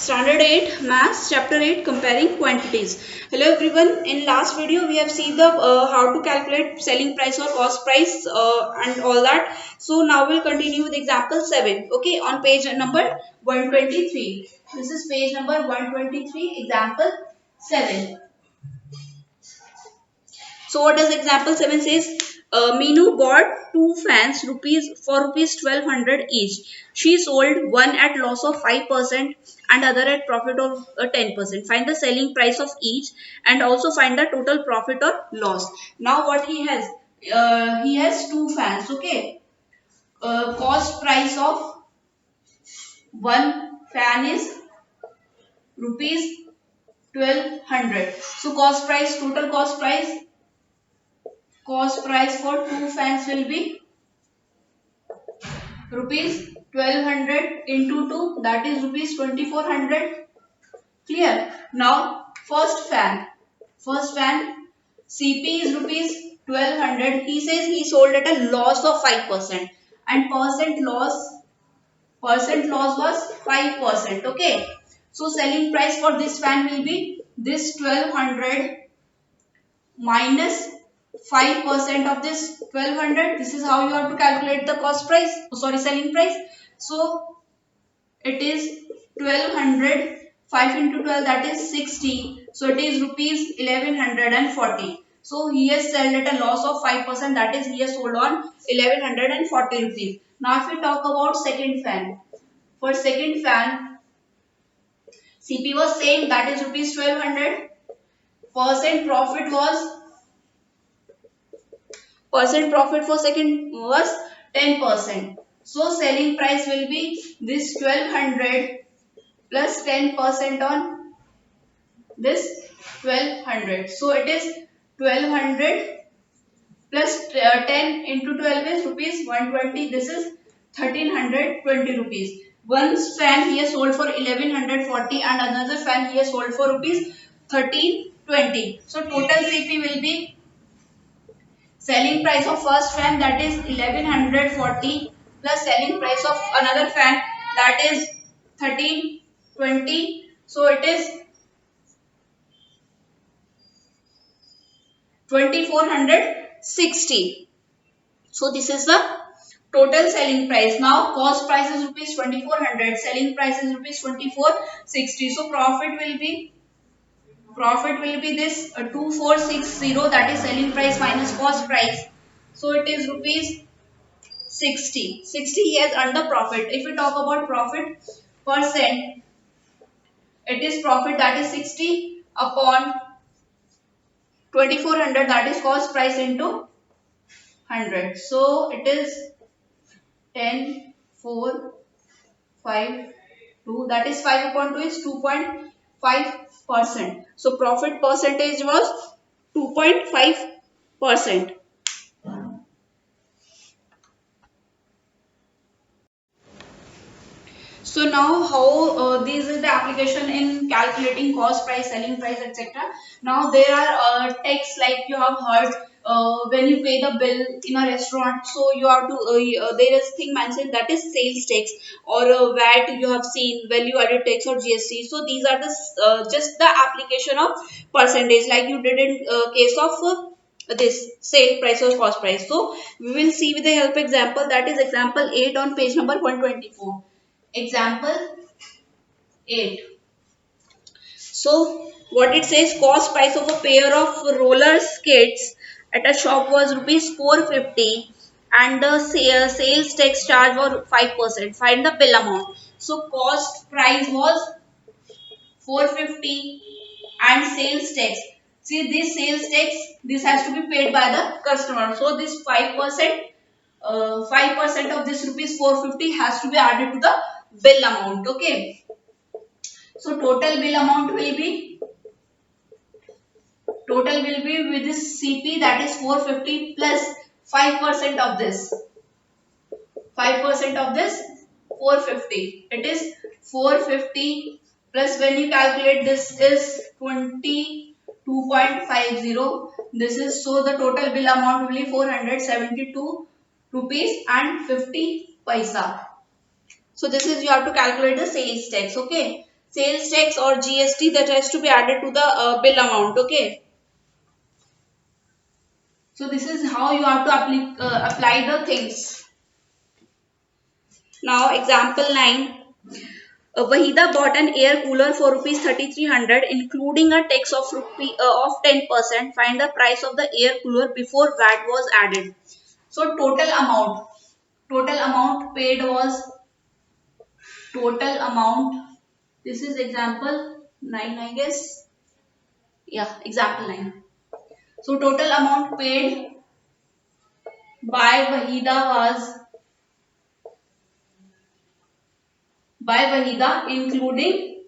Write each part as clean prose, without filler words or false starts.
Standard 8 Maths Chapter 8 Comparing Quantities. Hello everyone. In last video we have seen the how to calculate selling price or cost price and all that. So now we'll continue with example 7. Okay, on page number 123. This is page number 123, example 7. So what does example 7 says? Meenu bought two fans for rupees 1200 each. She sold one at loss of 5% and other at profit of 10%. Find the selling price of each and also find the total profit or loss. Now what he has two fans. Okay. Cost price of one fan is rupees 1200. So total cost price for two fans will be rupees 1200 into 2, that is rupees 2400. Clear? Now first fan CP is rupees 1200. He says he sold at a loss of 5% and percent loss was 5%. Okay, so selling price for this fan will be this 1200 minus 5% of this 1200. This is how you have to calculate the selling price. So it is 1200, 5 into 12, that is 60. So it is rupees 1140. So he has sold at a loss of 5%, that is he has sold on 1140 rupees. Now if we talk about second fan. For second fan, CP was same, that is rupees 1200. Percent profit for second was 10%. So selling price will be this 1200 plus 10% on this 1200. So it is 1200 plus 10 into 12 is rupees 120. This is 1320 rupees. One fan he has sold for 1140 and another fan he has sold for rupees 1320. So total CP will be selling price of first fan, that is 1140, plus selling price of another fan, that is 1320. So it is 2460. So this is the total selling price. Now cost price is rupees 2400, selling price is rupees 2460. So profit will be this 2460, that is selling price minus cost price. So it is rupees 60 he has earned the profit. If we talk about profit percent, it is profit, that is 60 upon 2400, that is cost price into 100. So it is 10 4 5 2, that is 5 upon 2 is 2.5%. So profit percentage was 2.5%. So now how this is the application in calculating cost price, selling price, etc. Now there are texts like you have heard when you pay the bill in a restaurant. So you have to there is thing mentioned, that is sales tax or VAT. You have seen value added tax or GST. So these are the just the application of percentage like you did in case of this sale price or cost price. So we will see with the help example, that is example 8 on page number 124. Example 8. So what it says, cost price of a pair of roller skates at a shop was rupees 450 and the sales tax charge was 5%. Find the bill amount. So cost price was 450 and sales tax. See, this sales tax, this has to be paid by the customer. So this 5% of this rupees 450 has to be added to the bill amount. Okay, so total bill amount will be with this CP, that is 450 plus 5% of this 450. It is 450 plus, when you calculate, this is 22.50. This is, so the total bill amount will be 472 rupees and 50 paisa. So this is, you have to calculate the sales tax. Okay, sales tax or GST that has to be added to the bill amount. Okay. So this is how you have to apply the things. Now example 9. Wahida bought an air cooler for rupees 3300 including a tax of 10%. Find the price of the air cooler before VAT was added. So total amount paid was total amount. This is example 9, I guess. Yeah, example 9. So total amount paid by Wahida including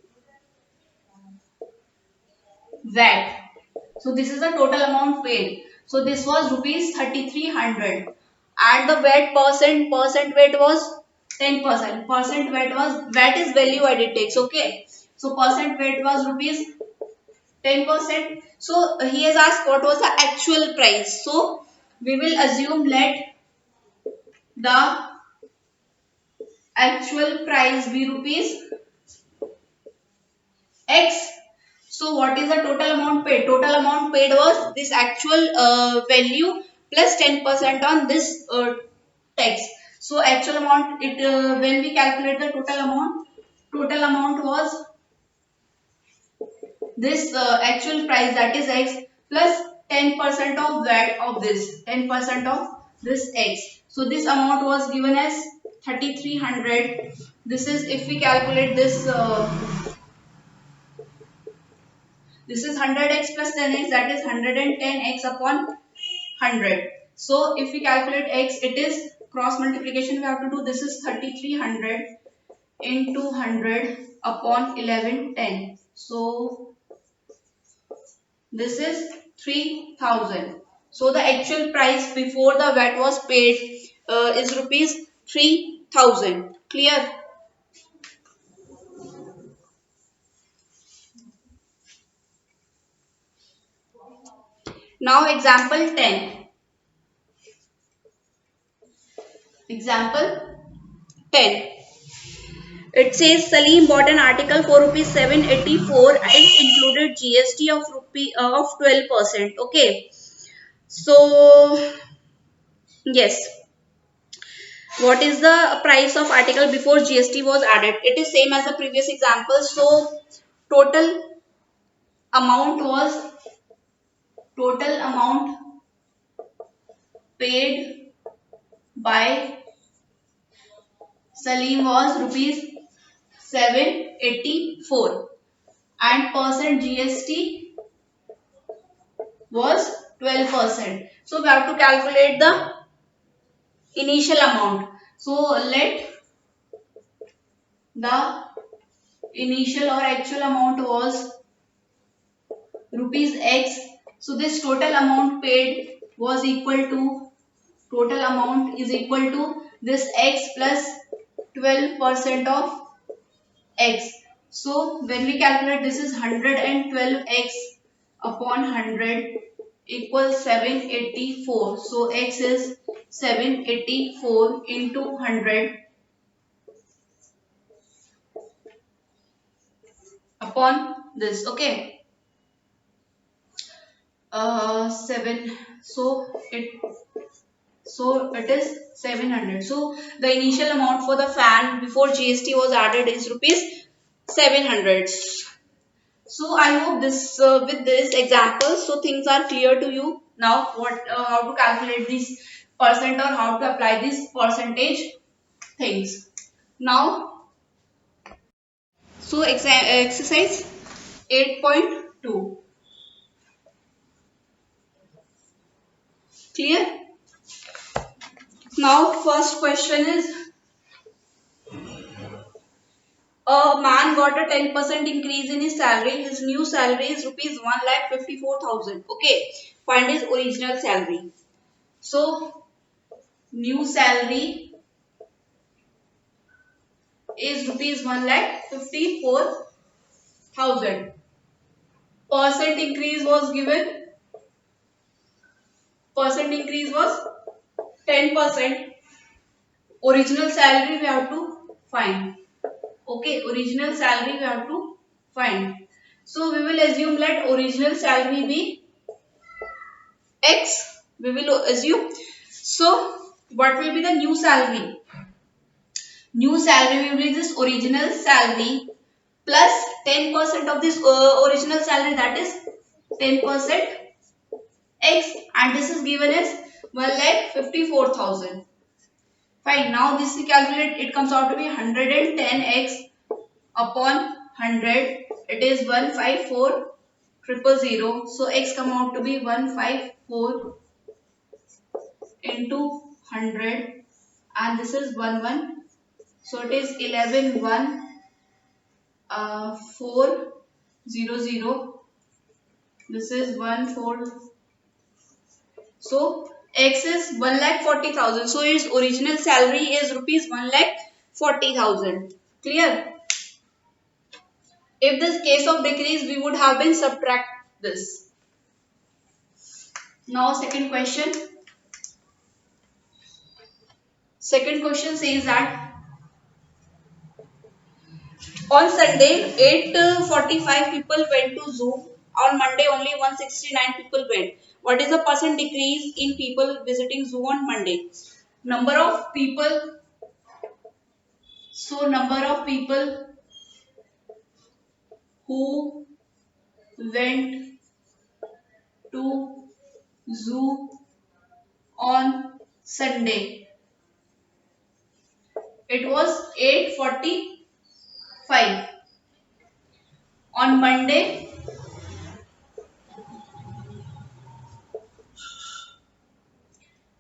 VAT. So this is the total amount paid. So this was rupees 3300. Add the VAT percent VAT was 10%. Percent VAT is value added tax. Okay. So percent VAT was rupees 10%. So he has asked what was the actual price. So we will assume let the actual price be rupees X. So what is the total amount paid? Total amount paid was this actual value plus 10% on this tax. So actual amount, when we calculate the total amount was this actual price, that is X, plus 10% of that of this 10% of this X. So this amount was given as 3300. This is, if we calculate this, this is 100x plus 10x, that is 110x upon 100. So if we calculate x, it is cross multiplication we have to do. This is 3300 into 100 upon 1110. So this is 3000. So the actual price before the VAT was paid is rupees 3000. Clear? Now example 10. Example 10. It says Salim bought an article for rupees 784 and included GST of 12%. Okay. So yes, what is the price of article before GST was added? It is same as the previous example. So total amount was total amount paid by Salim was rupees 784 and percent GST was 12%. So we have to calculate the initial amount. So let the initial or actual amount was rupees X. So this total amount paid was equal to, total amount is equal to this X plus 12% of X. So when we calculate, this is 112x upon 100 equals 784. So X is 784 into 100 upon this. Okay. 7. So it is 700. So the initial amount for the fan before GST was added is rupees 700. So I hope this with this example, so things are clear to you now. What how to calculate this percent or how to apply this percentage things. Now, so exercise 8.2. Clear? Now first question is, a man got a 10% increase in his salary. His new salary is rupees 1,54,000. Okay. Find his original salary. So new salary is rupees 1,54,000. Percent increase was given. Percent increase was 10%. Original salary we have to find. Okay, original salary we have to Fine. So we will assume let original salary be X. We will assume. So what will be the new salary? New salary will be this original salary plus 10% of this original salary, that is 10% X, and this is given as 1,54,000. Fine. Now this is calculate. It comes out to be 110x upon 100. It is 154,000. So x come out to be 154 into 100, and this is 11. So it is 11,400. This is 14. So X is 1,40,000. So its original salary is rupees 1,40,000. Clear? If this case of decrease, we would have been subtract this. Now second question. Second question says that on Sunday 8:45 people went to zoo. On Monday only 169 people went. What is the percent decrease in people visiting zoo on Monday? Number of people. So number of people who went to zoo on Sunday. It was 8:45. On Monday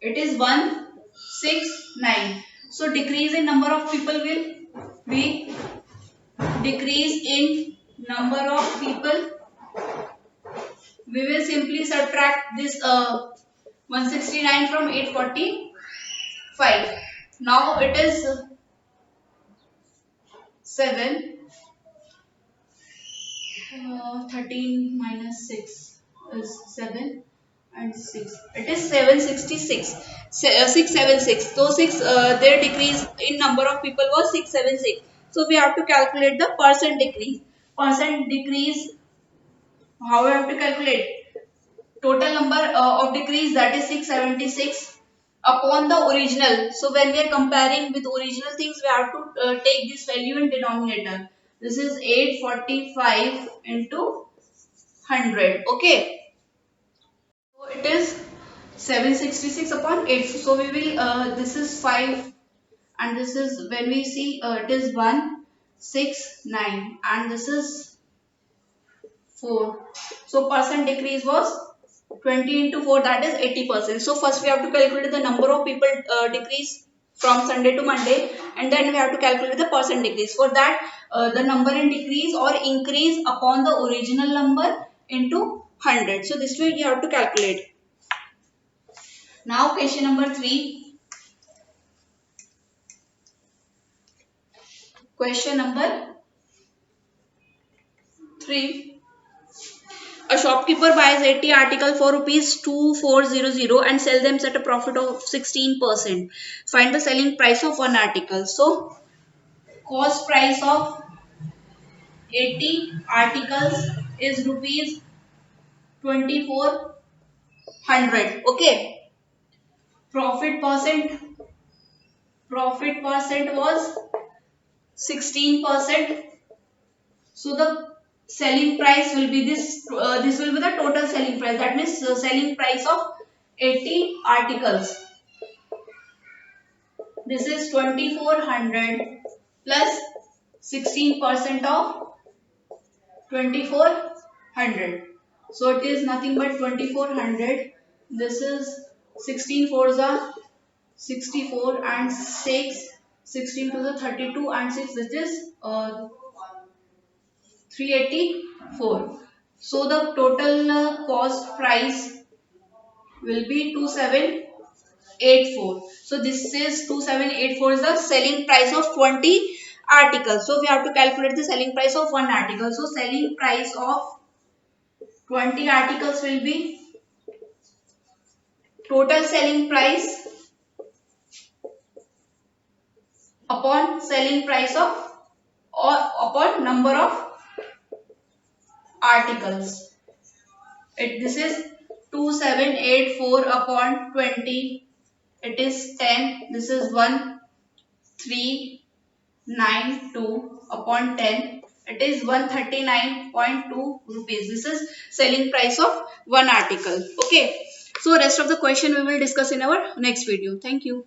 it is 169. So decrease in number of people will be decrease in number of people. We will simply subtract this 169 from 845. Now it is 7. 13 minus 6 is 7 and 6. It is 766. 676. So 6 their decrease in number of people was 676. So we have to calculate the percent decrease. Percent decrease, how we have to calculate? Total number of decrease, that is 676 upon the original. So when we are comparing with original things, we have to take this value in denominator. This is 845 into 100. Okay. So it is 766 upon 8. So we will, this is 5 and this is, when we see it is 169 and this is 4. So percent decrease was 20 into 4, that is 80%. So first we have to calculate the number of people decrease from Sunday to Monday, and then we have to calculate the percent decrease. For that the number in decrease or increase upon the original number into 100. So this way you have to calculate. Now question number 3. Question number 3. A shopkeeper buys 80 articles for rupees 2400 and sells them at a profit of 16%. Find the selling price of one article. So, cost price of 80 articles is rupees 2400. Okay. Profit percent was 16%. So the selling price will be this. This will be the total selling price. That means selling price of 80 articles. This is 2400 plus 16% of 2400. So it is nothing but 2400. This is 16 fours are 64 and 6. 16 to the 32 and 6. This is 384. So the total cost price will be 2784. So this is 2784 is the selling price of 20 articles. So we have to calculate the selling price of one article. So selling price of 20 articles will be total selling price upon selling price of, or upon number of articles. This is 2784 upon 20. It is 10. This is 1392 upon 10. It is 139.2 rupees. This is selling price of one article. Okay. So rest of the question we will discuss in our next video. Thank you.